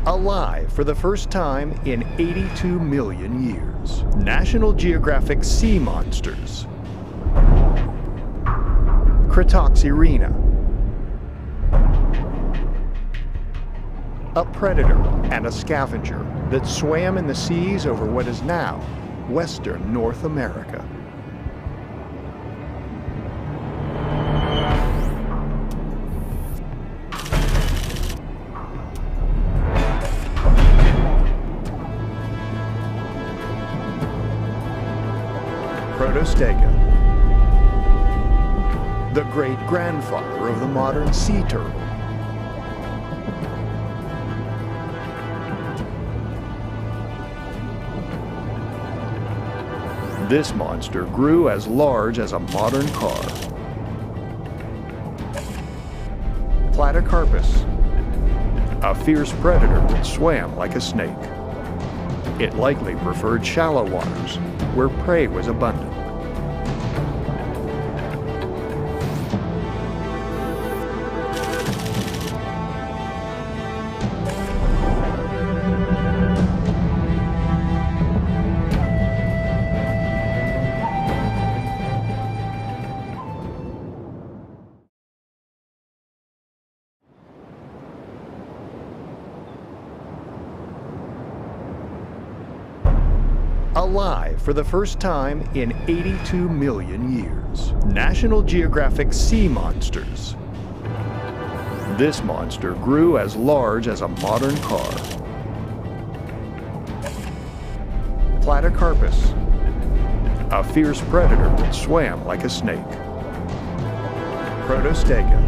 Alive for the first time in 82 million years. National Geographic Sea Monsters. Cretoxyrena. A predator and a scavenger that swam in the seas over what is now Western North America. Protostega, the great-grandfather of the modern sea turtle. This monster grew as large as a modern car. Platycarpus, a fierce predator that swam like a snake. It likely preferred shallow waters, where prey was abundant. Alive for the first time in 82 million years. National Geographic Sea Monsters. This monster grew as large as a modern car. Platycarpus, a fierce predator that swam like a snake. Protostega,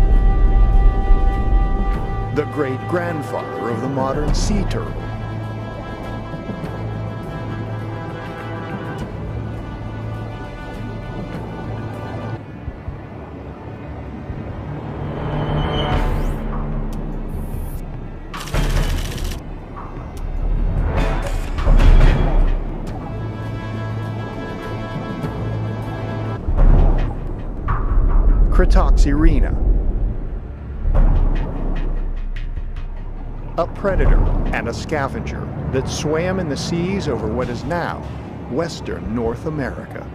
the great-grandfather of the modern sea turtle. Cretoxyrena, a predator and a scavenger that swam in the seas over what is now Western North America.